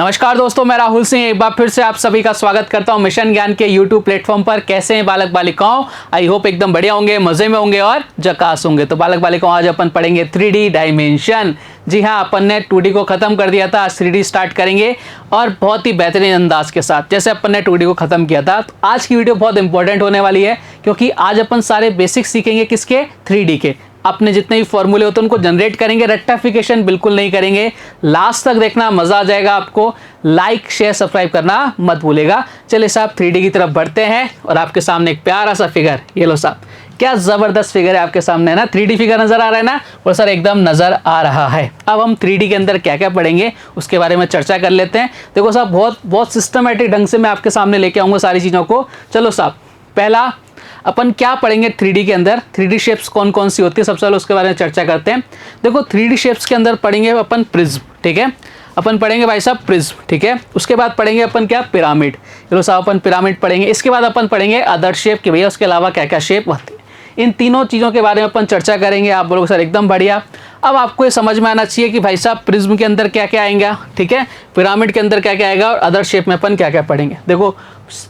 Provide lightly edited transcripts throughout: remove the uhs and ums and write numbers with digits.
नमस्कार दोस्तों, मैं राहुल सिंह एक बार फिर से आप सभी का स्वागत करता हूं मिशन ज्ञान के YouTube प्लेटफॉर्म पर। कैसे हैं बालक बालिकाओं? आई होप एकदम बढ़िया होंगे, मजे में होंगे और झकास होंगे। तो बालक बालिकाओं, आज अपन पढ़ेंगे 3D डायमेंशन। जी हाँ, अपन ने 2D को खत्म कर दिया था, आज 3D स्टार्ट करेंगे और बहुत ही बेहतरीन अंदाज के साथ। जैसे अपन ने 2D को खत्म किया था, तो आज की वीडियो बहुत इंपॉर्टेंट होने वाली है, क्योंकि आज अपन सारे बेसिक्स सीखेंगे किसके? 3D के। अपने जितने भी फॉर्मूले होते हैं उनको जनरेट करेंगे, रेक्टिफिकेशन बिल्कुल नहीं करेंगे। लास्ट तक देखना, मजा आ जाएगा आपको। लाइक शेयर सब्सक्राइब करना मत भूलेगा। चलिए साहब 3D की तरफ बढ़ते हैं और आपके सामने एक प्यारा सा फिगर, ये लो साहब, क्या जबरदस्त फिगर है आपके सामने, है ना? 3D फिगर नजर आ रहा है ना? और सर एकदम नजर आ रहा है। अब हम 3D के अंदर क्या क्या पढ़ेंगे उसके बारे में चर्चा कर लेते हैं। देखो साहब, बहुत सिस्टमेटिक ढंग से मैं आपके सामने लेके आऊंगा सारी चीजों को। चलो साहब, पहला अपन क्या पढ़ेंगे 3D के अंदर, 3D शेप्स कौन कौन सी होती है, सबसे पहले उसके बारे में चर्चा करते हैं। देखो 3D शेप्स के अंदर पढ़ेंगे अपन प्रिज्म, ठीक है? अपन पढ़ेंगे भाई साहब प्रिज्म, ठीक है? उसके बाद पढ़ेंगे अपन क्या? पिरामिड। चलो साहब अपन पिरामिड पढ़ेंगे। इसके बाद अपन पढ़ेंगे अदर शेप कि भैया उसके अलावा क्या क्या शेप होती है। इन तीनों चीज़ों के बारे में अपन चर्चा करेंगे। आप बोलोगे सर एकदम बढ़िया। अब आपको ये समझ में आना चाहिए कि भाई साहब प्रिज्म के अंदर क्या क्या आएगा, ठीक है? पिरामिड के अंदर क्या क्या आएगा और अदर शेप में अपन क्या क्या पढ़ेंगे। देखो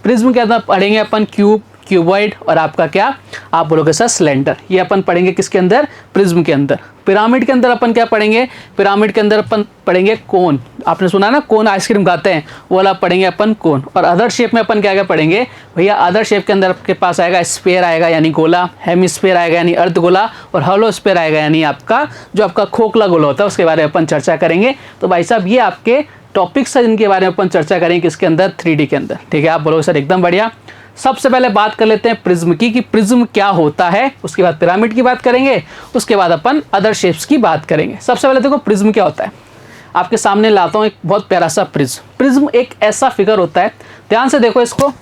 प्रिज्म के अंदर पढ़ेंगे अपन क्यूब, क्यूबॉइड और आपका क्या, आप बोलोगे सर सिलेंडर। ये अपन पढ़ेंगे किसके अंदर? प्रिज्म के अंदर। पिरामिड के अंदर अपन क्या पढ़ेंगे? पिरामिड के अंदर अपन पढ़ेंगे कोन। आपने सुना ना, कोन आइसक्रीम खाते हैं, वो वाला पढ़ेंगे अपन कोन। और अदर शेप में अपन क्या क्या पढ़ेंगे भैया? अदर शेप के अंदर आपके पास आएगा स्फीयर आएगा यानी गोला, हेमिस्फीयर आएगा यानी अर्ध गोला, और हॉलो स्फीयर आएगा यानी आपका जो आपका खोखला गोला होता है, उसके बारे में अपन चर्चा करेंगे। तो भाई साहब ये आपके टॉपिक्स है जिनके बारे में अपन चर्चा करेंगे किसके अंदर? 3D के अंदर, ठीक है? आप बोलोगे सर एकदम बढ़िया। सबसे पहले बात कर लेते हैं प्रिज्म की कि प्रिज्म क्या होता है। उसके बाद पिरामिड की बात करेंगे, उसके बाद अपन अदर शेप्स की बात करेंगे। सबसे पहले देखो प्रिज्म क्या होता है। आपके सामने लाता हूं एक बहुत प्यारा सा प्रिज्म। प्रिज्म एक ऐसा फिगर होता है, ध्यान से देखो इसको,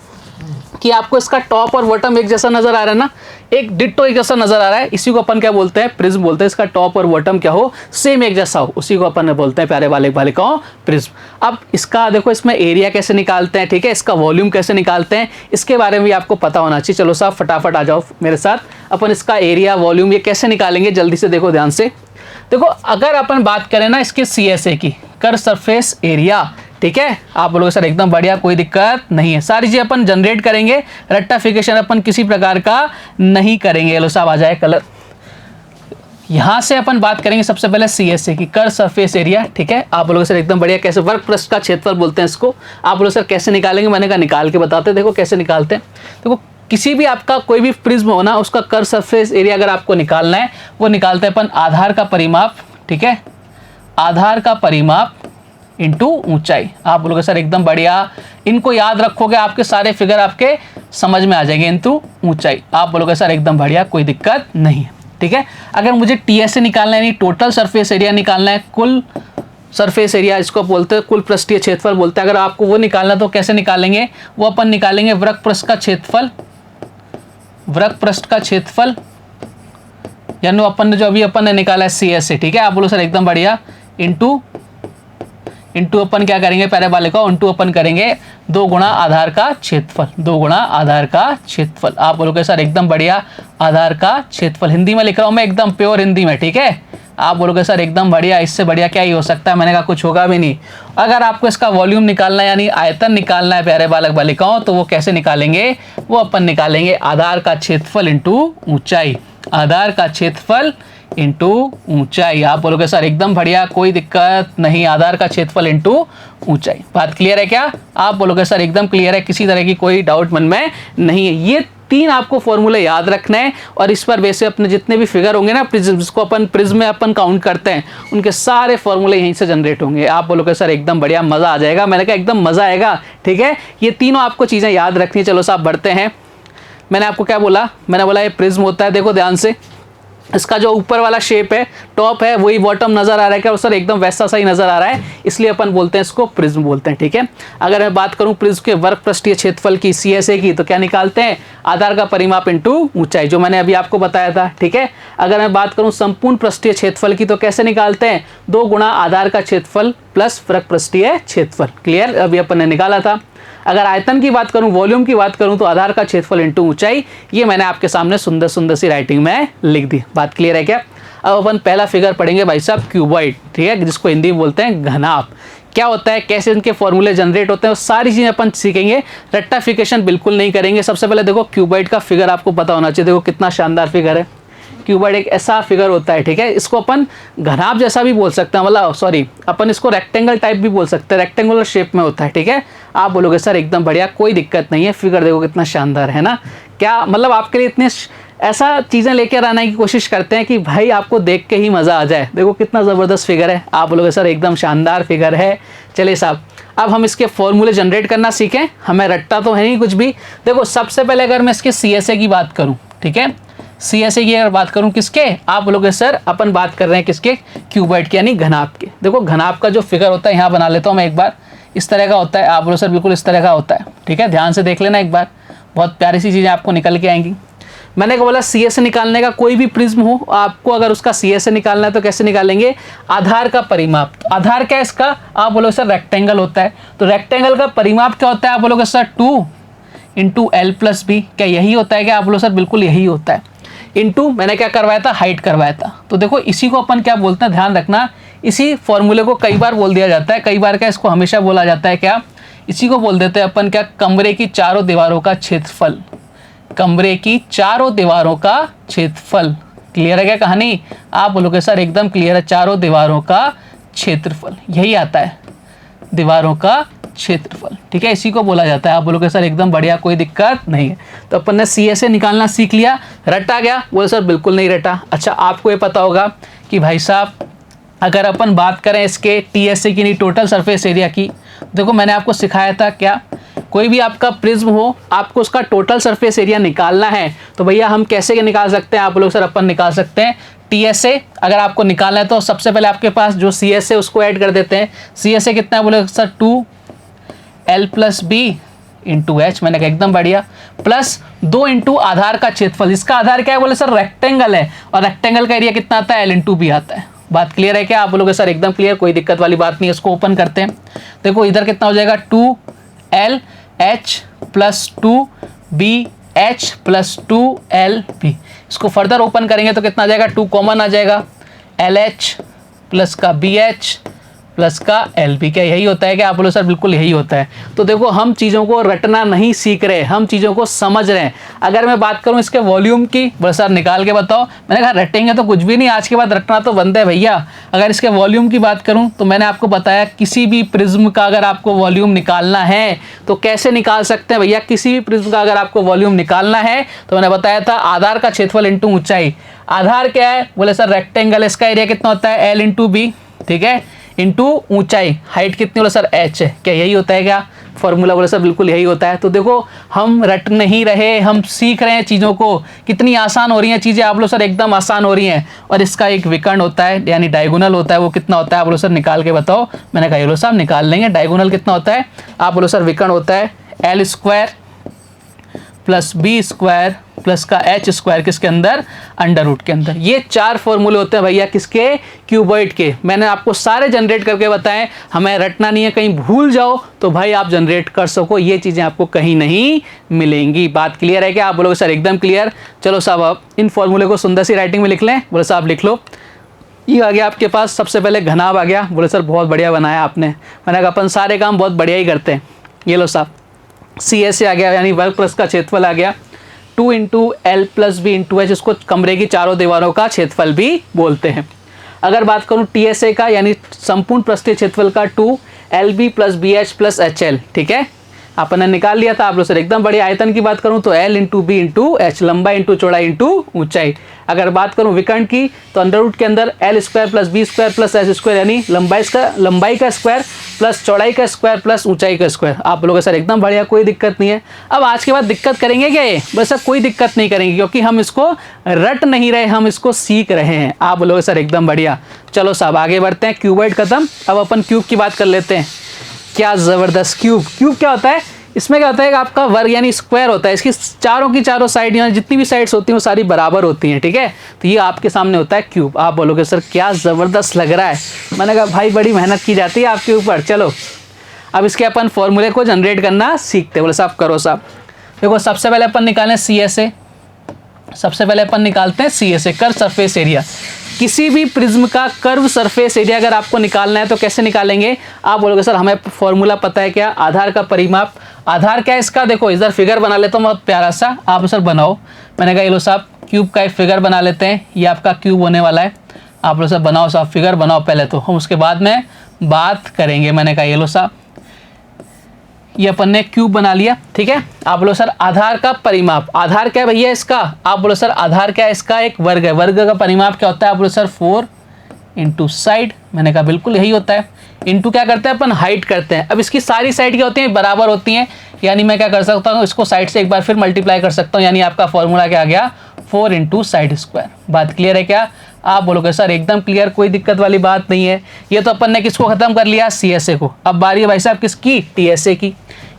कि आपको इसका टॉप और बॉटम एक जैसा नजर आ रहा है ना, एक डिट्टो एक जैसा नजर आ रहा है। इसी को अपन क्या बोलते हैं? प्रिज्म बोलते हैं। इसका टॉप और बॉटम क्या हो? सेम एक जैसा हो, उसी को अपन बोलते हैं प्यारे बालक बालिकाओं प्रिज्म। अब इसका देखो, इसमें एरिया कैसे निकालते हैं, ठीक है? इसका वॉल्यूम कैसे निकालते हैं, इसके बारे में भी आपको पता होना चाहिए। चलो साहब फटाफट आ जाओ मेरे साथ। अपन इसका एरिया वॉल्यूम ये कैसे निकालेंगे, जल्दी से देखो ध्यान से। देखो अगर अपन बात करें ना इसके CSA की, कर सरफेस एरिया, ठीक है? आप बोलोगे सर एकदम बढ़िया, कोई दिक्कत नहीं है। सारी चीज़ अपन जनरेट करेंगे, रेक्टिफिकेशन अपन किसी प्रकार का नहीं करेंगे। चलो साहब आ जाए कलर। यहाँ से अपन बात करेंगे सबसे पहले CSA की, कर सरफेस एरिया, ठीक है? आप बोलोगे सर एकदम बढ़िया, कैसे? वर्ग पृष्ठ का क्षेत्रफल बोलते हैं इसको। आप बोलोगे सर कैसे निकालेंगे? मैंने कहा निकाल के बताते हैं। देखो कैसे निकालते हैं। देखो किसी भी आपका कोई भी प्रिज्म हो ना, उसका कर सरफेस एरिया अगर आपको निकालना है, वो निकालते हैं अपन आधार का परिमाप, ठीक है? आधार का परिमाप इंटू ऊंचाई। आप बोलोगे सर एकदम बढ़िया, इनको याद रखोगे आपके सारे फिगर आपके समझ में आ जाएंगे। इंटू ऊंचाई। आप बोलोगे सर एकदम बढ़िया, कोई दिक्कत नहीं है, ठीक है? अगर मुझे TSA निकालना है, यानी टोटल सरफेस एरिया निकालना है, कुल सरफेस एरिया इसको बोलते हैं, कुल पृष्ठीय क्षेत्रफल बोलते हैं। अगर आपको वो निकालना तो कैसे निकालेंगे? वो अपन निकालेंगे वृत्त पृष्ठ का क्षेत्रफल, वृत्त पृष्ठ का क्षेत्रफल, यानी अपन ने जो अभी अपन ने निकाला है CSA, ठीक है? आप बोलो सर एकदम बढ़िया, इंटू अपन क्या करेंगे प्यारे बालिकाओं? इंटू अपन करेंगे 2 गुणा आधार का क्षेत्रफल, 2 गुणा आधार का क्षेत्रफल। आप बोलोगे सर एकदम बढ़िया, आधार का क्षेत्रफल हिंदी में लिख रहा हूं मैं, एकदम प्योर हिंदी में, ठीक है? आप बोलोगे सर एकदम बढ़िया, इससे बढ़िया क्या ही हो सकता है? मैंने कहा कुछ होगा भी नहीं। अगर आपको इसका वॉल्यूम निकालना है यानी आयतन निकालना है प्यारे बालक बालिकाओं, तो वो कैसे निकालेंगे? वो अपन निकालेंगे आधार का क्षेत्रफल इंटू ऊंचाई, आधार का क्षेत्रफल इंटू ऊंचाई। आप बोलोगे सर एकदम बढ़िया, कोई दिक्कत नहीं, आधार का क्षेत्रफल इंटू ऊंचाई। बात क्लियर है क्या? आप बोलोगे सर एकदम क्लियर है, किसी तरह की कोई डाउट मन में नहीं है। ये 3 आपको फॉर्मूले याद रखना है और इस पर वैसे अपने जितने भी फिगर होंगे ना, जिसको अपन प्रिज्म में अपन काउंट करते हैं, उनके सारे फॉर्मूले यहीं से जनरेट होंगे। आप बोलोगे सर एकदम बढ़िया, मजा आ जाएगा। मैंने कहा एकदम मजा आएगा, ठीक है? ये तीनों आपको चीजें याद रखनी है। चलो साहब बढ़ते हैं। मैंने आपको क्या बोला? मैंने बोला ये प्रिज्म होता है। देखो ध्यान से, इसका जो ऊपर वाला शेप है, टॉप है, वही बॉटम नजर आ रहा है क्या? सर एकदम वैसा सा ही नजर आ रहा है, इसलिए अपन बोलते हैं इसको प्रिज्म बोलते हैं, ठीक है? अगर मैं बात करूं प्रिज्म के वर्ग पृष्ठीय क्षेत्रफल की CSA की, तो क्या निकालते हैं? आधार का परिमाप इंटू ऊंचाई, जो मैंने अभी आपको बताया था, ठीक है? अगर मैं बात करूं संपूर्ण पृष्ठीय क्षेत्रफल की, तो कैसे निकालते हैं? 2 गुणा आधार का क्षेत्रफल प्लस वर्ग पृष्ठीय क्षेत्रफल। क्लियर? अभी अपन ने निकाला था। अगर आयतन की बात करूं, वॉल्यूम की बात करूं, तो आधार का क्षेत्रफल इंटू ऊंचाई। ये मैंने आपके सामने सुंदर सुंदर सी राइटिंग में लिख दी। बात क्लियर है क्या? अब अपन पहला फिगर पढ़ेंगे भाई साहब क्यूबॉइड, ठीक है, जिसको हिंदी में बोलते हैं घनाभ। क्या होता है, कैसे इनके फॉर्मूले जनरेट होते हैं, वो सारी चीज़ें अपन सीखेंगे। रट्टाफिकेशन बिल्कुल नहीं करेंगे। सबसे पहले देखो क्यूबॉइड का फिगर आपको पता होना चाहिए। देखो कितना शानदार फिगर है। क्यूबॉइड एक ऐसा फिगर होता है, ठीक है, इसको अपन घनाभ जैसा भी बोल सकते हैं, मतलब सॉरी अपन इसको रेक्टेंगल टाइप भी बोल सकते हैं, रेक्टेंगुलर शेप में होता है, ठीक है। आप बोलोगे सर एकदम बढ़िया, कोई दिक्कत नहीं है। फिगर देखो कितना शानदार है ना, क्या मतलब आपके लिए इतने ऐसा चीज़ें लेकर आने की कोशिश करते हैं कि भाई आपको देख के ही मज़ा आ जाए। देखो कितना ज़बरदस्त फिगर है। आप बोलोगे सर एकदम शानदार फिगर है। चलिए साहब, अब हम इसके फॉर्मूले जनरेट करना सीखें। हमें रट्टा तो है नहीं कुछ भी। देखो सबसे पहले अगर मैं इसके CSA की बात करूं, ठीक है, CSA की अगर बात करूं किसके, आप बोलोगे सर अपन बात कर रहे हैं किसके, क्यूबॉइड के यानी घनाभ के। देखो घनाभ का जो फिगर होता है, यहाँ बना लेता हूँ मैं एक बार, इस तरह का होता है। आप बोलो सर बिल्कुल इस तरह का होता है, ठीक है, ध्यान से देख लेना एक बार, बहुत प्यारी सी चीज़ें आपको निकल के आएंगी। मैंने को बोला CSA निकालने का, कोई भी प्रिज्म हो आपको अगर उसका CSA निकालना है तो कैसे निकालेंगे, आधार का परिमाप। तो आधार क्या है इसका, आप बोलोगे सर रेक्टेंगल होता है। तो रेक्टेंगल का परिमाप क्या होता है, आप बोलोगे सर 2 × L+B। क्या यही होता है क्या, आप बोलो सर बिल्कुल यही होता है। इंटू मैंने क्या करवाया था, हाइट करवाया था। तो देखो इसी को अपन क्या बोलते हैं, ध्यान रखना, इसी फॉर्मूले को कई बार बोल दिया जाता है, कई बार क्या इसको हमेशा बोला जाता है क्या, इसी को बोल देते हैं अपन क्या, कमरे की चारों दीवारों का क्षेत्रफल। कमरे की चारों दीवारों का क्षेत्रफल। क्लियर है क्या कहानी, आप बोलोगे सर एकदम क्लियर है, चारों दीवारों का क्षेत्रफल यही आता है, दीवारों का क्षेत्रफल, ठीक है, इसी को बोला जाता है। आप बोलोगे सर एकदम बढ़िया, कोई दिक्कत नहीं है। तो अपन ने CSA निकालना सीख लिया। रटा गया, बोले सर बिल्कुल नहीं रटा। अच्छा आपको ये पता होगा कि भाई साहब अगर अपन बात करें इसके TSA की, नहीं टोटल सरफेस एरिया की, देखो मैंने आपको सिखाया था क्या, कोई भी आपका प्रिज्म हो, आपको उसका टोटल सरफेस एरिया निकालना है तो भैया हम कैसे निकाल सकते हैं, आप लोग सर अपन निकाल सकते हैं TSA। अगर आपको निकालना है तो सबसे पहले आपके पास जो CSA उसको ऐड कर देते हैं। CSA कितना है, बोले सर 2L+B × H। मैंने कहा एकदम बढ़िया, प्लस 2 × आधार का क्षेत्रफल। इसका आधार क्या है, बोले सर रेक्टेंगल है, और रेक्टेंगल का एरिया कितना आता है, L × B आता है। बात क्लियर है क्या, आप बोलोगे सर एकदम क्लियर, कोई दिक्कत वाली बात नहीं है। इसको ओपन करते हैं, देखो इधर कितना हो जाएगा, 2LH + 2BH + 2LB। इसको फर्दर ओपन करेंगे तो कितना आ जाएगा, 2 कॉमन आ जाएगा, LH प्लस का BH प्लस का LB। क्या यही होता है क्या, आप बोलो सर बिल्कुल यही होता है। तो देखो हम चीज़ों को रटना नहीं सीख रहे, हम चीज़ों को समझ रहे हैं। अगर मैं बात करूं इसके वॉल्यूम की, बोले सर निकाल के बताओ, मैंने कहा रटेंगे तो कुछ भी नहीं, आज के बाद रटना तो बंद है भैया। अगर इसके वॉल्यूम की बात करूं तो मैंने आपको बताया किसी भी प्रिज्म का अगर आपको वॉल्यूम निकालना है तो कैसे निकाल सकते हैं भैया, किसी भी प्रिज्म का अगर आपको वॉल्यूम निकालना है तो मैंने बताया था आधार का क्षेत्रफल इंटू ऊंचाई। आधार क्या है, बोले सर रेक्टेंगल, इसका एरिया कितना होता है, L × B, ठीक है, इंटू ऊंचाई। हाइट कितनी, बोले सर H है। क्या यही होता है क्या फॉर्मूला, बोले सर बिल्कुल यही होता है। तो देखो हम रट नहीं रहे, हम सीख रहे हैं चीज़ों को। कितनी आसान हो रही हैं चीज़ें, आप बोलो सर एकदम आसान हो रही हैं। और इसका एक विकर्ण होता है यानी डायगोनल होता है, वो कितना होता है, आप बोलो सर निकाल के बताओ। मैंने कहा बोलो साहब निकाल लेंगे। डायगोनल कितना होता है, आप बोलो सर विकर्ण होता है L² + B² प्लस का H² किसके अंदर, √ के अंदर। ये 4 फॉर्मूले होते हैं भैया किसके, क्यूबॉइड के। मैंने आपको सारे जनरेट करके बताएं, हमें रटना नहीं है, कहीं भूल जाओ तो भाई आप जनरेट कर सको, ये चीज़ें आपको कहीं नहीं मिलेंगी। बात क्लियर है क्या, आप बोलोगे सर एकदम क्लियर। चलो साहब अब इन फॉर्मूले को सुंदर सी राइटिंग में लिख लें। बोले साहब लिख लो, ये आ गया आपके पास। सबसे पहले घनाभ आ गया, बोले सर बहुत बढ़िया बनाया आपने। मैंने कहा अपन सारे काम बहुत बढ़िया ही करते हैं। ये लो साहब CSA आ गया यानी वर्ग प्लस का क्षेत्रफल आ गया, 2 × L+B × H, इसको कमरे की चारों दीवारों का क्षेत्रफल भी बोलते हैं। अगर बात करूं TSA का यानी संपूर्ण पृष्ठीय क्षेत्रफल का, 2LB + BH + HL, ठीक है, आपने निकाल लिया था। आप लोग सर एकदम बड़ी। आयतन की बात करूं तो L × B × H, लंबाई इंटू चौड़ाई इंटू ऊंचाई। अगर बात करूं विकर्ण की तो √ के अंदर L² + B² + H² यानी लंबाई का स्क्वायर प्लस चौड़ाई का स्क्वायर प्लस ऊंचाई का स्क्वायर। आप बोलोगे सर एकदम बढ़िया, कोई दिक्कत नहीं है। अब आज के बाद दिक्कत करेंगे क्या ये, बस सर कोई दिक्कत नहीं करेंगे क्योंकि हम इसको रट नहीं रहे, हम इसको सीख रहे हैं। आप बोलोगे सर एकदम बढ़िया। चलो साहब आगे बढ़ते हैं, क्यूबॉइड खत्म, अब अपन क्यूब की बात कर लेते हैं। क्या ज़बरदस्त क्यूब। क्यूब क्या होता है, इसमें क्या होता है कि आपका वर्ग यानी स्क्वायर होता है, इसकी चारों की चारों साइड यानी जितनी भी साइड्स होती हैं वो सारी बराबर होती हैं, ठीक है। तो ये आपके सामने होता है क्यूब। आप बोलोगे सर क्या ज़बरदस्त लग रहा है। मैंने कहा भाई बड़ी मेहनत की जाती है आपके ऊपर। चलो अब इसके अपन फॉर्मूले को जनरेट करना सीखते। बोले साहब करो साहब। देखो सबसे पहले अपन निकालें CSA, सबसे पहले अपन निकालते हैं CSA, कर सरफेस एरिया। किसी भी प्रिज्म का कर्व सरफेस एरिया अगर आपको निकालना है तो कैसे निकालेंगे? आप बोलोगे सर हमें फॉर्मूला पता है क्या, आधार का परिमाप। आधार क्या है इसका, देखो इधर फिगर बना लेता हूँ बहुत प्यारा सा, आप सर बनाओ। मैंने कहा ये लो साहब क्यूब का एक फिगर बना लेते हैं, ये आपका क्यूब होने वाला है। आप लोग सब बनाओ साहब, फिगर बनाओ पहले तो, हम उसके बाद में बात करेंगे। मैंने कहा ये लो साहब, ये अपन ने क्यूब बना लिया, ठीक है। आप बोलो सर आधार का परिमाप, आधार क्या है भैया इसका? आप बोलो सर आधार क्या है इसका? एक वर्ग है। वर्ग का परिमाप क्या होता है? आप बोलो सर 4 इंटू साइड। मैंने कहा बिल्कुल यही होता है। इंटू क्या करते हैं अपन? हाइट करते हैं। अब इसकी सारी साइड क्या होती हैं? बराबर होती हैं, यानी मैं क्या कर सकता हूँ, इसको साइड से एक बार फिर मल्टीप्लाई कर सकता हूँ, यानी आपका फॉर्मूला क्या आ गया? 4 इंटू साइड स्क्वायर। बात क्लियर है क्या? आप बोलोगे सर एकदम क्लियर, कोई दिक्कत वाली बात नहीं है। ये तो अपन ने किसको खत्म कर लिया? CSA को। अब बारी है भाई साहब किसकी? TSA की।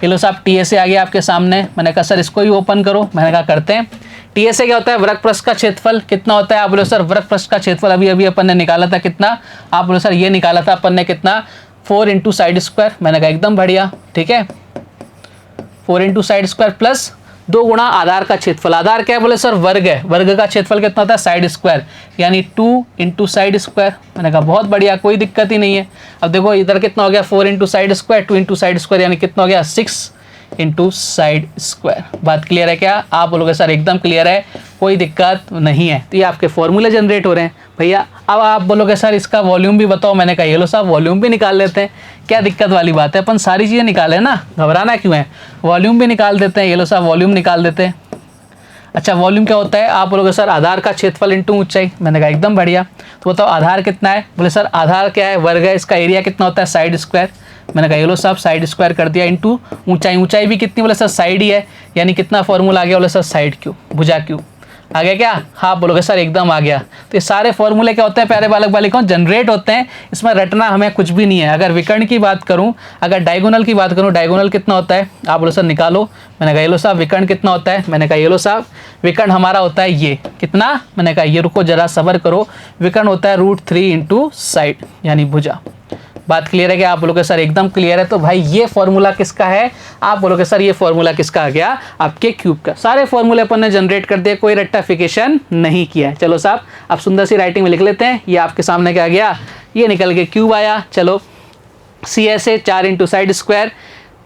ये लो साहब TSA आ गया आपके सामने। मैंने कहा सर इसको ही ओपन करो। मैंने कहा करते हैं। TSA क्या होता है? वृत्तपृष्ठ का क्षेत्रफल कितना होता है? आप बोलो सर वृत्तपृष्ठ का क्षेत्रफल अभी अभी अपन ने निकाला था कितना? आप बोलो सर ये निकाला था अपन ने कितना? 4 इंटू साइड स्क्वायर। मैंने कहा एकदम बढ़िया, ठीक है। 4 इंटू साइड स्क्वायर प्लस 2 गुणा आधार का क्षेत्रफल। आधार क्या है? बोले सर वर्ग है। वर्ग का क्षेत्रफल कितना होता है? साइड स्क्वायर, यानी 2 इंटू साइड स्क्वायर। मैंने कहा बहुत बढ़िया, कोई दिक्कत ही नहीं है। अब देखो इधर कितना हो गया? 4 into side square, 2 into side square, यानी कितना हो गया? 6 इंटू साइड स्क्वायर। बात क्लियर है क्या? आप बोलोगे सर एकदम क्लियर है, कोई दिक्कत नहीं है। तो ये आपके फॉर्मूले जनरेट हो रहे हैं भैया। अब आप बोलोगे सर इसका वॉल्यूम भी बताओ। मैंने कहा ये लो साहब वॉल्यूम भी निकाल लेते हैं, क्या दिक्कत वाली बात है, अपन सारी चीज़ें निकालें ना, घबराना क्यों है। वॉल्यूम भी निकाल देते हैं, ये लो साहब वॉल्यूम निकाल देते हैं। अच्छा वॉल्यूम क्या होता है? आप बोलोगे सर आधार का क्षेत्रफल इंटू ऊंचाई। मैंने कहा एकदम बढ़िया। तो बताओ आधार कितना है? बोले सर आधार क्या है? वर्ग है। इसका एरिया कितना होता है? Side square. मैंने कहा ये लो साहब साइड स्क्वायर कर दिया इंटू ऊंचाई। ऊंचाई भी कितनी? बोले सर साइड ही है, यानी कितना फॉर्मूला आ गया? बोले सर साइड क्यूब, भुजा क्यूब। आ गया क्या? हाँ बोलोगे सर एकदम आ गया। तो ये सारे फॉर्मूले क्या होते हैं प्यारे बालक बालिकाओं? जनरेट होते हैं। इसमें रटना हमें कुछ भी नहीं है। अगर विकर्ण की बात करूं, अगर डायगोनल की बात करूं, डायगोनल कितना होता है? आप बोलो सर निकालो। मैंने कहा ये लो साहब विकर्ण कितना होता है? मैंने कहा ये लो साहब विकर्ण हमारा होता है ये कितना? मैंने कहा ये रुको जरा सबर करो, विकर्ण होता है √3 इंटू साइड, यानी भुजा। बात क्लियर है कि आप बोलोगे सर एकदम क्लियर है। तो भाई ये फॉर्मूला किसका है? आप बोलोगे सर ये फॉर्मूला किसका आ गया? आपके क्यूब का। सारे फॉर्मूले अपन ने जनरेट कर दिए, कोई रट्टाफिकेशन नहीं किया है। चलो साहब आप सुंदर सी राइटिंग में लिख लेते हैं। ये आपके सामने क्या आ गया? ये निकल के क्यूब आया। चलो CSA 4 into side square,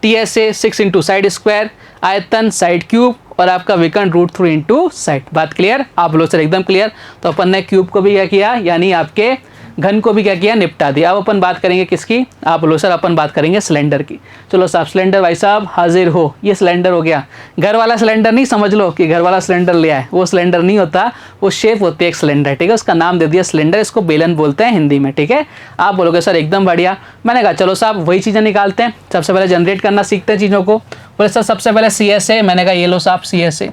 TSA 6 into side square, आयतन साइड क्यूब, और आपका विकर्ण √3 इंटू साइड। बात क्लियर? आप बोलो सर एकदम क्लियर। तो अपन ने क्यूब को भी क्या किया, यानी आपके घन को भी क्या किया? निपटा दिया। अब अपन बात करेंगे किसकी? आप बोलो सर अपन बात करेंगे सिलेंडर की। चलो साहब सिलेंडर भाई साहब हाजिर हो। ये सिलेंडर हो गया। घर वाला सिलेंडर नहीं समझ लो कि घर वाला सिलेंडर ले आए, वो सिलेंडर नहीं होता, वो शेप होती है एक सिलेंडर, ठीक है। उसका नाम दे दिया सिलेंडर, इसको बेलन बोलते हैं हिंदी में, ठीक है। आप बोलोगे सर एकदम बढ़िया। मैंने कहा चलो साहब वही चीज़ें निकालते हैं। सबसे पहले जनरेट करना सीखते हैं चीज़ों को। बोले सर सबसे पहले CSA। मैंने कहा ये लो साहब CSA।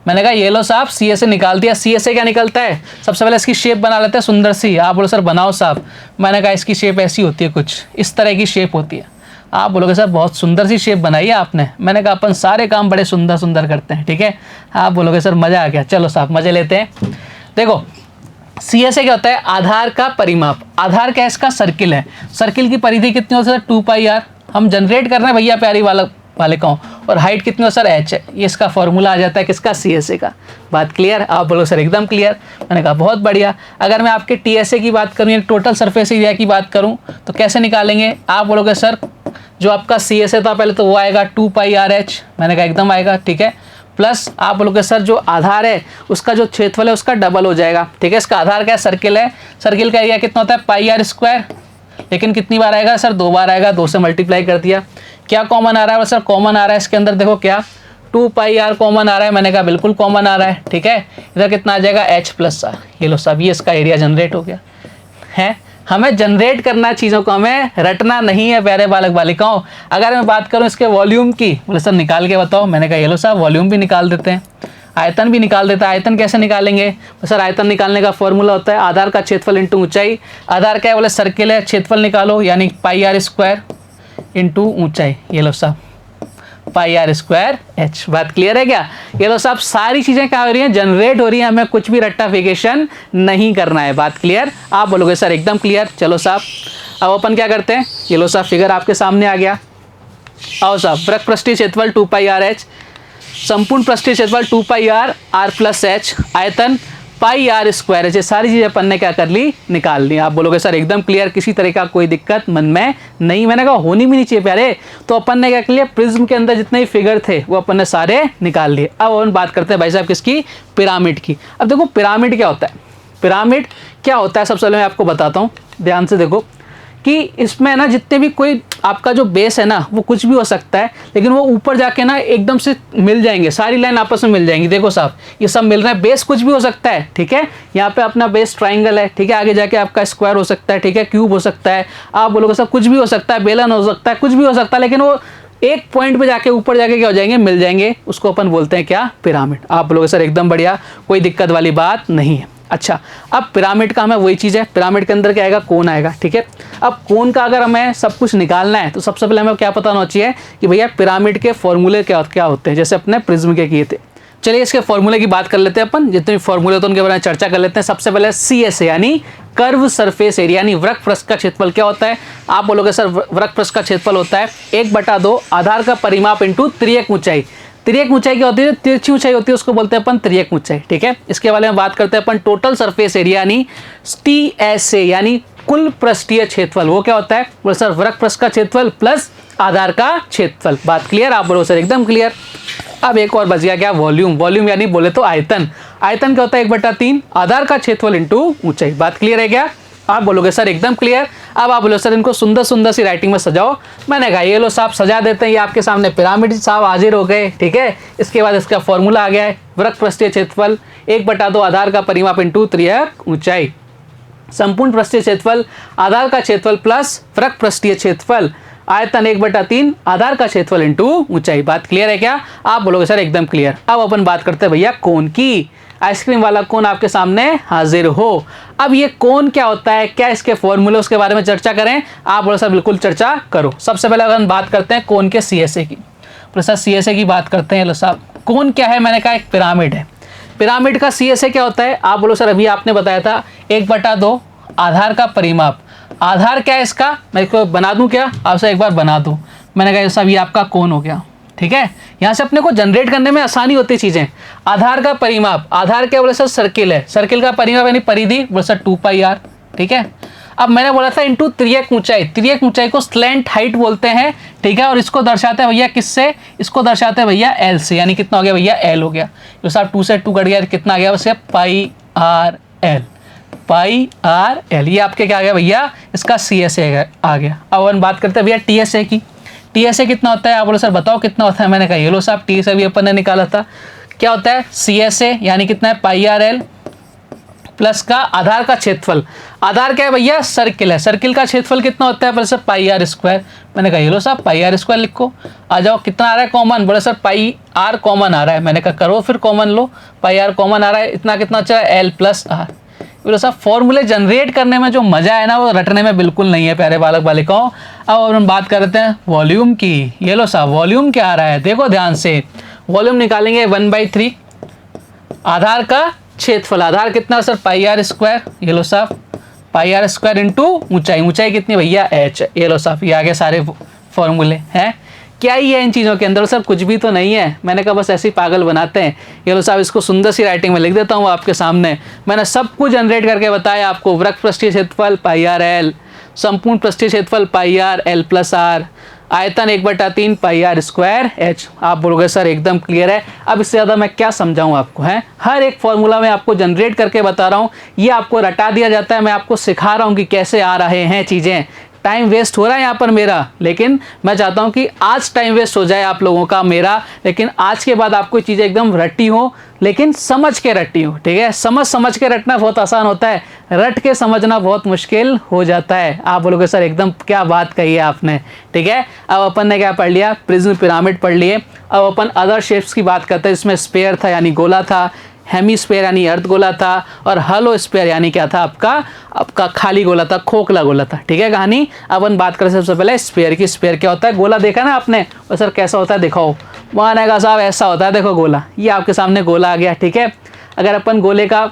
मैंने कहा ये लो साहब CSA निकाल दिया। CSA क्या निकलता है? सबसे पहले इसकी शेप बना लेते हैं सुंदर सी। आप बोलो सर बनाओ साहब। मैंने कहा इसकी शेप ऐसी होती है, कुछ इस तरह की शेप होती है। आप बोलोगे सर बहुत सुंदर सी शेप बनाई है आपने। मैंने कहा अपन सारे काम बड़े सुंदर सुंदर करते हैं, ठीक है। आप बोलोगे सर मज़ा आ गया। चलो साहब मज़े लेते हैं। देखो CSA क्या होता है? आधार का परिमाप। आधार क्या है? इसका सर्किल है। सर्किल की परिधि कितनी होती है? 2πr। हम जनरेट कर रहे हैं भैया प्यारी बालिकाओं। और हाइट कितनी हो सर? h है। ये इसका फॉर्मूला आ जाता है किसका? CSA का। बात क्लियर? आप बोलो सर एकदम क्लियर। मैंने कहा बहुत बढ़िया। अगर मैं आपके TSA की बात करूँ, एक टोटल सरफेस एरिया की बात करूँ, तो कैसे निकालेंगे? आप बोलोगे सर जो आपका CSA था पहले तो वो आएगा 2πrh। मैंने कहा एकदम आएगा, ठीक है। प्लस आप बोलोगे सर जो आधार है उसका जो क्षेत्रफल है उसका डबल हो जाएगा, ठीक है। इसका आधार क्या है? सर्किल है। सर्किल का एरिया कितना होता है? πr²। लेकिन कितनी बार आएगा सर? 2 बार आएगा। 2 से मल्टीप्लाई कर दिया। क्या कॉमन आ रहा है सर? कॉमन आ रहा है इसके अंदर, देखो क्या 2πr कॉमन आ रहा है। मैंने कहा बिल्कुल कॉमन आ रहा है, ठीक है। इधर कितना आ जाएगा? h+r। ये लो सब, ये इसका एरिया जनरेट हो गया है। हमें जनरेट करना चीज़ों को, हमें रटना नहीं है प्यारे बालक बालिकाओं। अगर मैं बात करूँ इसके वॉल्यूम की, बोले सर निकाल के बताओ। मैंने कहा ये लो साहब वॉल्यूम भी निकाल देते हैं, आयतन भी निकाल देता है। आयतन कैसे निकालेंगे? सर आयतन निकालने का फॉर्मूला होता है आधार का क्षेत्रफल इंटू ऊंचाई। आधार क्या है? बोले सर्किल है, क्षेत्रफल निकालो, यानी πr² इंटू ऊंचाई। ये लो साहब πr²h। बात क्लियर है क्या? ये लो साहब सारी चीज़ें क्या हो रही हैं? जनरेट हो रही हैं। हमें कुछ भी रट्टाफिकेशन नहीं करना है। बात क्लियर? आप बोलोगे सर एकदम क्लियर। चलो साहब अब अपन क्या करते हैं? ये लो साहब फिगर आपके सामने आ गया। आओ साहब वृत्तपृष्ठीय क्षेत्रफल 2πrh, संपूर्ण पृष्ठीय क्षेत्रफल 2πr r+h, आयतन पाई आर स्क्वायर एच, सारी चीजें अपन ने क्या कर ली, निकाल ली। आप बोलोगे सर एकदम क्लियर, किसी तरह का कोई दिक्कत मन में नहीं। मैंने कहा होनी भी नहीं चाहिए प्यारे। तो अपन ने क्या कर लिया, प्रिज्म के अंदर जितने भी फिगर थे वो अपन ने सारे निकाल लिए। अब अपन बात करते हैं भाई साहब किसकी, पिरामिड की। अब देखो पिरामिड क्या होता है, पिरामिड क्या होता है सबसे पहले मैं आपको बताता हूँ, ध्यान से देखो कि इसमें ना जितने भी कोई आपका जो बेस है ना वो कुछ भी हो सकता है, लेकिन वो ऊपर जाके ना एकदम से मिल जाएंगे, सारी लाइन आपस में मिल जाएंगी। देखो साहब ये सब मिल रहा है, बेस कुछ भी हो सकता है, ठीक है। यहाँ पे अपना बेस ट्राइंगल है, ठीक है, आगे जाके आपका स्क्वायर हो सकता है, ठीक है, क्यूब हो सकता है, आप बोलोगे सब कुछ भी हो सकता है, बेलन हो सकता है, कुछ भी हो सकता है, लेकिन वो एक पॉइंट पे जाके ऊपर जाके क्या हो जाएंगे, मिल जाएंगे। उसको अपन बोलते हैं क्या, पिरामिड। आप बोलोगे सर एकदम बढ़िया, कोई दिक्कत वाली बात नहीं है। अच्छा, अब पिरामिड का हमें वही चीज़ है, पिरामिड के अंदर क्या आएगा, कोन आएगा, ठीक है। अब कोन का अगर हमें सब कुछ निकालना है तो सबसे पहले हमें क्या पता होना चाहिए कि भैया पिरामिड के फॉर्मूले क्या क्या होते हैं, जैसे अपने प्रिज्म के किए थे। चलिए इसके फॉर्मूले की बात कर लेते हैं अपन, जितने भी फॉर्मूले होते हैं उनके बारे में चर्चा कर लेते हैं। सबसे पहले CSA यानी कर्व सरफेस एरिया, यानी वृक्क पृष्ठ का क्षेत्रफल क्या होता है। आप बोलोगे सर वृक्क पृष्ठ का क्षेत्रफल होता है 1/2 आधार का परिमाप इंटू त्रियक ऊंचाई। त्रियक ऊंचाई क्या होती है, तिरछी ऊंचाई होती है, उसको बोलते हैं अपन त्रियक ऊंचाई, ठीक है। इसके बारे में बात करते हैं अपन टोटल सरफेस एरिया यानी TSA यानी कुल पृष्ठीय क्षेत्रफल। वो क्या होता है, बोलो सर वृक्क पृष्ठ का क्षेत्रफल प्लस आधार का क्षेत्रफल। बात क्लियर, आप बोलो सर एकदम क्लियर। अब एक और बच गया क्या, वॉल्यूम। वॉल्यूम यानी बोले तो आयतन। आयतन क्या होता है, 1/3 आधार का क्षेत्रफल इंटू ऊंचाई। बात क्लियर है क्या, आप बोलोगे सर एकदम क्लियर। अब आप बोलो सर इनको सुंदर सुंदर सी राइटिंग में सजाओ। मैंने कहा ये लो साहब सजा देते हैं, ये आपके सामने पिरामिड साहब हाजिर हो गए, ठीक है। इसके बाद इसका फॉर्मूला आ गया है, वृक्क पृष्ठीय क्षेत्रफल 1/2 आधार का परिमाप इंटू त्रियक ऊंचाई। संपूर्ण पृष्ठीय क्षेत्रफल आधार का क्षेत्रफल प्लस वृक्क पृष्ठीय क्षेत्रफल आयतन 1/3 आधार का क्षेत्रफल इंटू ऊंचाई। बात क्लियर है क्या, आप बोलोगे सर एकदम क्लियर। अब अपन बात करते हैं भैया कोन की। आइसक्रीम वाला कोन आपके सामने हाजिर हो। अब ये कोन क्या होता है, क्या इसके फॉर्मूले, उसके बारे में चर्चा करें। आप बोलो सर बिल्कुल चर्चा करो। सबसे पहले अगर हम बात करते हैं कोन के CSA की, बोलो सर CSA की बात करते हैं। लो साहब कोन क्या है, मैंने कहा एक पिरामिड है। पिरामिड का CSA क्या होता है, आप बोलो सर अभी आपने बताया था 1/2 आधार का परिमाप। आधार क्या है इसका, मैं इसको बना दूं क्या, आपसे एक बार बना दूं। मैंने कहा साहब ये आपका कोन हो गया, ठीक है। यहाँ से अपने को जनरेट करने में आसानी होती है चीज़ें। आधार का परिमाप, आधार क्या बोले सर, सर्किल है, सर्किल का परिमाप यानी परिधि, बोले सर 2πr, ठीक है। अब मैंने बोला था इंटू त्रियक ऊंचाई। त्रियक ऊंचाई को स्लैंट हाइट बोलते हैं, ठीक है। और इसको दर्शाते हैं भैया किससे, इसको दर्शाते हैं भैया L से, यानी कितना हो गया भैया L हो गया। तो साहब 2 से 2 कट गया, कितना आ गया वैसे πr/L, πr/L। ये आपके क्या आ गया भैया, इसका CSA आ गया। अब अपन बात करते हैं भैया TSA की। TSA कितना होता है, आप बोलो सर बताओ कितना होता है। मैंने कहा ये लो साहब TSA भी अपन ने निकाला था। क्या होता है CSA यानी कितना है πr/L प्लस का आधार का क्षेत्रफल। आधार क्या है भैया, सर्किल है, सर्किल का क्षेत्रफल कितना होता है, बोले सर πr²। मैंने कहा ये लो साहब πr² लिखो। आ जाओ कितना आ रहा है कॉमन, बोले सर πr कॉमन आ रहा है। मैंने कहा करो फिर कॉमन लो, πr कॉमन आ रहा है, इतना कितना अच्छा है L + r। बोलो साहब फॉर्मूले जनरेट करने में जो मजा है ना वो रटने में बिल्कुल नहीं है प्यारे बालक बालिकाओं। अब हम बात करते हैं वॉल्यूम की। ये लो साहब वॉल्यूम क्या आ रहा है, देखो ध्यान से। वॉल्यूम निकालेंगे 1/3 आधार का क्षेत्रफल। आधार कितना सर πr²। ये लो साहब πr² इंटू ऊंचाई। ऊंचाई कितनी भैया h। ये लो साहब ये आगे सारे फॉर्मूले हैं। क्या ही है इन चीज़ों के अंदर, सर कुछ भी तो नहीं है। मैंने कहा बस ऐसे ही पागल बनाते हैं। ये लो साहब इसको सुंदर सी राइटिंग में लिख देता हूँ आपके सामने। मैंने सब कुछ जनरेट करके बताया आपको। वृक्क पृष्ठीय क्षेत्रफल πr/L, संपूर्ण पृष्ठीय क्षेत्रफल πr/L + r, आयतन 1/3 πr² h। आप बोलोगे सर एकदम क्लियर है। अब इससे ज़्यादा मैं क्या समझाऊं आपको, है हर एक फॉर्मूला में आपको जनरेट करके बता रहा हूँ। ये आपको रटा दिया जाता है, मैं आपको सिखा रहा हूँ कि कैसे आ रहे हैं चीज़ें। टाइम वेस्ट हो रहा है यहाँ पर मेरा, लेकिन मैं चाहता हूँ कि आज टाइम वेस्ट हो जाए आप लोगों का मेरा, लेकिन आज के बाद आपको चीज़ें एकदम रटी हो, लेकिन समझ के रटी हो, ठीक है। समझ के रटना बहुत आसान होता है, रट के समझना बहुत मुश्किल हो जाता है। आप बोलोगे सर एकदम क्या बात कही है आपने, ठीक है। अब अपन ने क्या पढ़ लिया, प्रिज्म पिरामिड पढ़ लिए। अब अपन अदर शेप्स की बात करते हैं। इसमें स्फीयर था यानी गोला था, हेमीस्फीयर यानी अर्धगोला था, और हलो स्फीयर यानी क्या था आपका खाली गोला था, खोखला गोला था, ठीक है कहानी। अब अपन बात करें सबसे पहले स्फीयर की। स्फीयर क्या होता है, गोला देखा ना आपने, और सर कैसा होता है दिखाओ। माने का साहब ऐसा होता है, देखो गोला, ये आपके सामने गोला आ गया, ठीक है। अगर अपन गोले का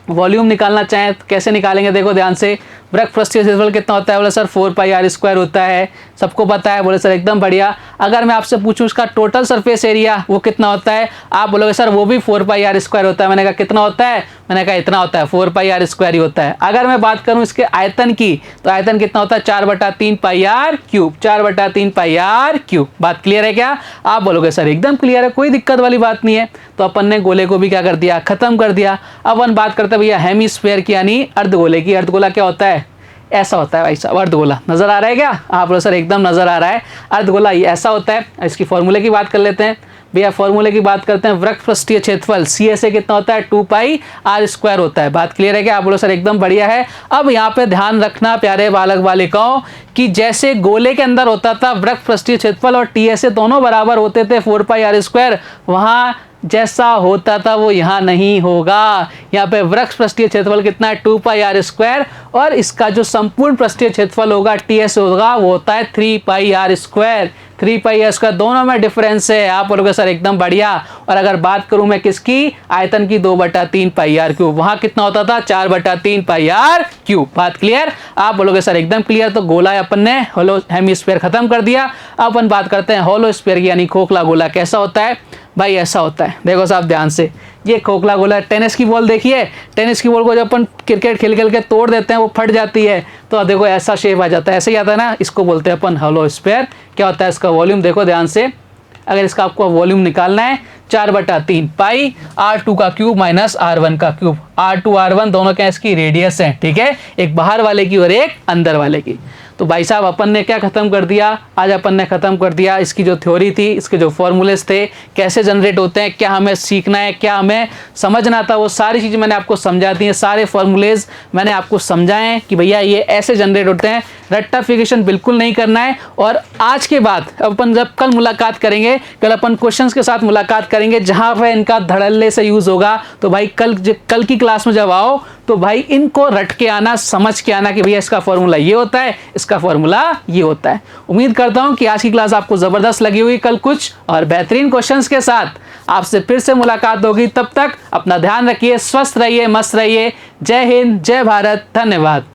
वॉल्यूम निकालना चाहें तो कैसे निकालेंगे, देखो ध्यान से। वृक्क पृष्ठीय क्षेत्रफल कितना होता है, बोले सर 4πr² होता है, सबको पता है। बोले सर एकदम बढ़िया। अगर मैं आपसे पूछूं इसका टोटल सरफेस एरिया वो कितना होता है, आप बोलोगे सर वो भी 4πr² होता है। मैंने कहा कितना होता है, मैंने कहा इतना होता है, 4πr² ही होता है। अगर मैं बात करूं इसके आयतन की, तो आयतन कितना होता है, 4/3πr³, 4/3πr³। बात क्लियर है क्या? आप बोलोगे सर एकदम क्लियर है, कोई दिक्कत वाली बात नहीं है। तो अपन ने गोले को भी क्या कर दिया, खत्म कर दिया। अब अपन बात करते हैं भैया हेमीस्फीयर की, यानी अर्धगोले की। अर्धगोला क्या होता है, ऐसा होता है भाई साहब अर्धगोला। नजर आ रहा है क्या? आप बोलो सर एकदम नजर आ रहा है, अर्धगोला ये ऐसा होता है। इसकी फॉर्मूले की बात कर लेते हैं भैया, फॉर्मूले की बात करते हैं। वृत्त पृष्ठीय क्षेत्रफल CSA कितना होता है, 2πr² होता है। बात क्लियर है क्या? आप बोलो सर एकदम बढ़िया है। अब यहाँ पे ध्यान रखना प्यारे बालक बालिकाओं कि जैसे गोले के अंदर होता था वृत्त पृष्ठीय क्षेत्रफल और TSA दोनों बराबर होते थे 4πr², वहां जैसा होता था वो यहाँ नहीं होगा। यहाँ पे वृत्त पृष्ठीय क्षेत्रफल कितना है, 2πr², और इसका जो संपूर्ण पृष्ठीय क्षेत्रफल होगा TSA होगा वो होता है 3πr²। 3πr², दोनों में डिफरेंस है। आप बोलोगे सर एकदम बढ़िया। और अगर बात करूं मैं किसकी, आयतन की, 2/3πr³, वहां कितना होता था, 4/3πr³। बात क्लियर? आप बोलोगे सर एकदम क्लियर। तो गोला अपन ने होलो हेमीस्फीयर खत्म कर दिया। अब अपन बात करते हैं होलो स्फीयर की, यानी खोखला गोला। कैसा होता है भाई, ऐसा होता है। देखो साहब ध्यान से, ये खोखला गोला। टेनिस की बॉल देखिए, टेनिस की बॉल को जब अपन क्रिकेट खेल खेल के तोड़ देते हैं वो फट जाती है, तो देखो ऐसा शेप आ जाता है, ऐसे ही आता है ना, इसको बोलते हैं अपन होलो स्फीयर। क्या होता है इसका वॉल्यूम, देखो ध्यान से, अगर इसका आपको वॉल्यूम निकालना है 4/3πr² minus R1। R2 R1 दोनों क्या इसकी रेडियस है, ठीक है, एक बाहर वाले की और एक अंदर वाले की। तो भाई साहब अपन ने क्या खत्म कर दिया, आज अपन ने खत्म कर दिया इसकी जो थ्योरी थी, इसके जो फॉर्मूलेस थे, कैसे जनरेट होते हैं, क्या हमें सीखना है, क्या हमें समझना था, वो सारी चीज़ें मैंने आपको समझा दी हैं। सारे फॉर्मूलेज मैंने आपको समझाए कि भैया ये ऐसे जनरेट होते हैं। रट्टाफिकेशन बिल्कुल नहीं करना है। और आज के बाद अपन जब कल मुलाकात करेंगे, कल अपन क्वेश्चंस के साथ मुलाकात करेंगे जहाँ पर इनका धड़ल्ले से यूज़ होगा। तो भाई कल की क्लास में जब आओ तो भाई इनको रट के आना, समझ के आना कि भैया इसका फॉर्मूला ये होता है, इसका फॉर्मूला ये होता है। उम्मीद करता हूं कि आज की क्लास आपको जबरदस्त लगी हुई। कल कुछ और बेहतरीन क्वेश्चंस के साथ आपसे फिर से मुलाकात होगी। तब तक अपना ध्यान रखिए, स्वस्थ रहिए, मस्त रहिए। जय हिंद, जय भारत, धन्यवाद।